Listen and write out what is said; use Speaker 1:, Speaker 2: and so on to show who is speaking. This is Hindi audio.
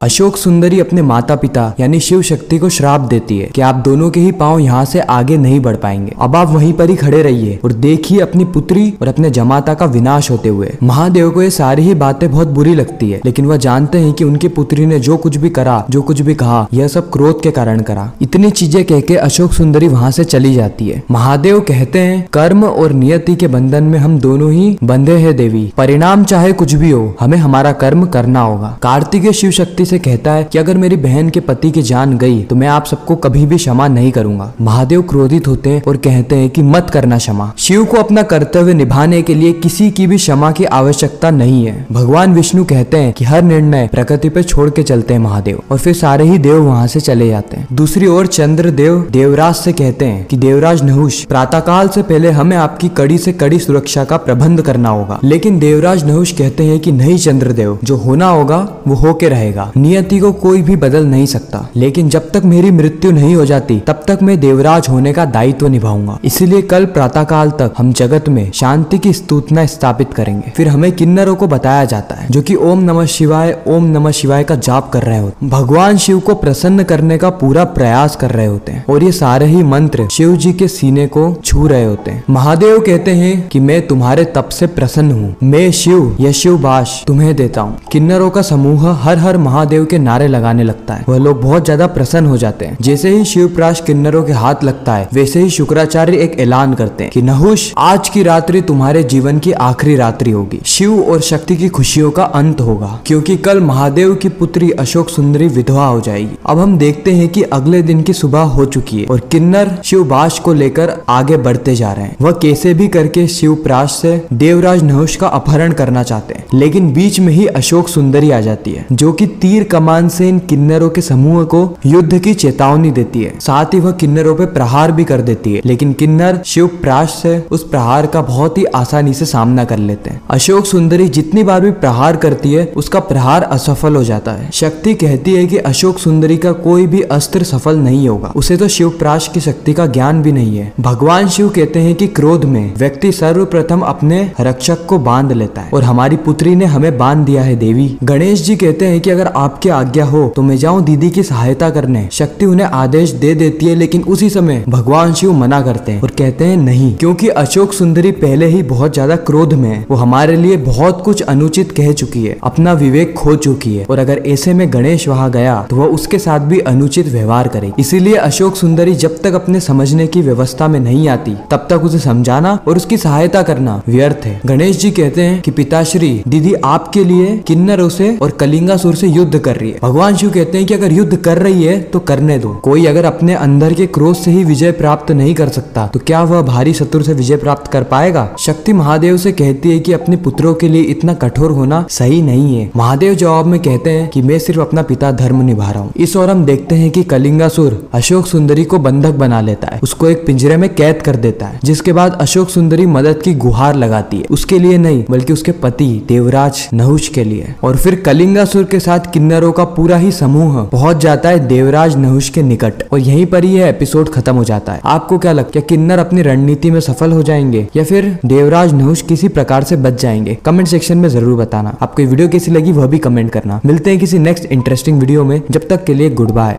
Speaker 1: अशोक सुंदरी अपने माता पिता यानी शिव शक्ति को श्राप देती है कि आप दोनों के ही पांव यहाँ से आगे नहीं बढ़ पाएंगे। अब आप वहीं पर ही खड़े रहिए और देखिए अपनी पुत्री और अपने जमाता का विनाश होते हुए। महादेव को ये सारी ही बातें बहुत बुरी लगती है, लेकिन वह जानते हैं कि उनकी पुत्री ने जो कुछ भी करा, जो कुछ भी कहा, यह सब क्रोध के कारण करा। इतनी चीजें कह के अशोक सुंदरी वहाँ से चली जाती है। महादेव कहते हैं, कर्म और नियति के बंधन में हम दोनों ही बंधे हैं देवी, परिणाम चाहे कुछ भी हो, हमें हमारा कर्म करना होगा। कार्तिकेय शिव शक्ति से कहता है कि अगर मेरी बहन के पति की जान गई तो मैं आप सबको कभी भी क्षमा नहीं करूंगा। महादेव क्रोधित होते हैं और कहते हैं कि मत करना क्षमा। शिव को अपना कर्तव्य निभाने के लिए किसी की भी क्षमा की आवश्यकता नहीं है। भगवान विष्णु कहते हैं कि हर निर्णय प्रकृति पे छोड़ के चलते हैं महादेव, और फिर सारे ही देव वहाँ से चले जाते हैं। दूसरी ओर चंद्रदेव देवराज से कहते हैं कि देवराज नहुष, प्रातःकाल से पहले हमें आपकी कड़ी से कड़ी सुरक्षा का प्रबंध करना होगा। लेकिन देवराज नहुष कहते हैं कि नहीं चंद्रदेव, जो होना होगा वो होके रहेगा, नियति को कोई भी बदल नहीं सकता। लेकिन जब तक मेरी मृत्यु नहीं हो जाती तब तक मैं देवराज होने का दायित्व निभाऊंगा। इसलिए कल प्रातःकाल तक हम जगत में शांति की स्तुतना स्थापित करेंगे। फिर हमें किन्नरों को बताया जाता है जो कि ओम नमः शिवाय का जाप कर रहे होते, भगवान शिव को प्रसन्न करने का पूरा प्रयास कर रहे होते हैं, और ये सारे ही मंत्र शिव जी के सीने को छू रहे होते हैं। महादेव कहते हैं कि मैं तुम्हारे तप से प्रसन्न हूँ, मैं शिव या शिव बाश तुम्हें देता हूँ। किन्नरों का समूह हर हर महादेव के नारे लगाने लगता है। वह लोग बहुत ज्यादा प्रसन्न हो जाते हैं। जैसे ही शिवप्राश किन्नरों के हाथ लगता है, वैसे ही शुक्राचार्य एक ऐलान करते हैं कि नहुष, आज की रात्रि तुम्हारे जीवन की आखिरी रात्रि होगी। शिव और शक्ति की खुशियों का अंत होगा, क्योंकि कल महादेव की पुत्री अशोक सुंदरी विधवा हो जाएगी। अब हम देखते हैं कि अगले दिन की सुबह हो चुकी है और किन्नर शिवबाश को लेकर आगे बढ़ते जा रहे हैं। वह कैसे भी करके शिवप्राश से देवराज नहुष का अपहरण करना चाहते हैं, लेकिन बीच में ही अशोक सुंदरी आ जाती है, जो कि तीर कमान से इन किन्नरों के समूह को युद्ध की चेतावनी देती है। साथ ही वह किन्नरों पे प्रहार भी कर देती है, लेकिन किन्नर शिवप्राश से उस प्रहार का बहुत ही आसानी से सामना कर लेते हैं। अशोक सुंदरी जितनी बार भी प्रहार करती है, उसका प्रहार असफल हो जाता है। शक्ति कहती है कि अशोक सुंदरी का कोई भी अस्त्र सफल नहीं होगा, उसे तो शिवप्राश की शक्ति का ज्ञान भी नहीं है। भगवान शिव कहते हैं कि क्रोध में व्यक्ति सर्वप्रथम अपने रक्षक को बांध लेता है, और हमारी पुत्री ने हमें बांध दिया है देवी। गणेश जी कहते हैं कि अगर आपकी आज्ञा हो तो मैं जाऊं दीदी की सहायता करने। शक्ति उन्हें आदेश दे देती है, लेकिन उसी समय भगवान शिव मना करते हैं और कहते हैं नहीं, क्योंकि अशोक सुंदरी पहले ही बहुत ज्यादा क्रोध में है। वो हमारे लिए बहुत कुछ अनुचित कह चुकी है, अपना विवेक खो चुकी है, और अगर ऐसे में गणेश वहां गया तो वह उसके साथ भी अनुचित व्यवहार करेगी। इसीलिए अशोक सुंदरी जब तक अपने समझने की व्यवस्था में नहीं आती तब तक उसे समझाना और उसकी सहायता करना व्यर्थ है। गणेश जी कहते हैं कि पिताश्री, दीदी आपके लिए किन्नरों से और कलिंगासुर से युद्ध कर रही है। भगवान शिव कहते हैं कि अगर युद्ध कर रही है तो करने दो। कोई अगर अपने अंदर के क्रोध से ही विजय प्राप्त नहीं कर सकता तो क्या वह भारी शत्रु से विजय प्राप्त कर पाएगा? शक्ति महादेव से कहती है कि अपने पुत्रों के लिए इतना कठोर होना सही नहीं है। महादेव जवाब में कहते हैं कि मैं सिर्फ अपना पिता धर्म निभा रहा हूँ। इस ओर हम देखते हैं कि कलिंगासुर अशोक सुंदरी को बंधक बना लेता है, उसको एक पिंजरे में कैद कर देता है, जिसके बाद अशोक सुंदरी मदद की गुहार लगाती है, उसके लिए नहीं बल्कि उसके पति देवराज नहुष के लिए। और फिर कलिंगासुर के साथ किन्नरों का पूरा ही समूह पहुंच जाता है देवराज नहुष के निकट, और यहीं पर ही यह एपिसोड खत्म हो जाता है। आपको क्या लगता है, किन्नर अपनी रणनीति में सफल हो जाएंगे या फिर देवराज नहुष किसी प्रकार से बच जाएंगे? कमेंट सेक्शन में जरूर बताना। आपको वीडियो कैसी लगी वह भी कमेंट करना। मिलते हैं किसी नेक्स्ट इंटरेस्टिंग वीडियो में, जब तक के लिए गुड बाय।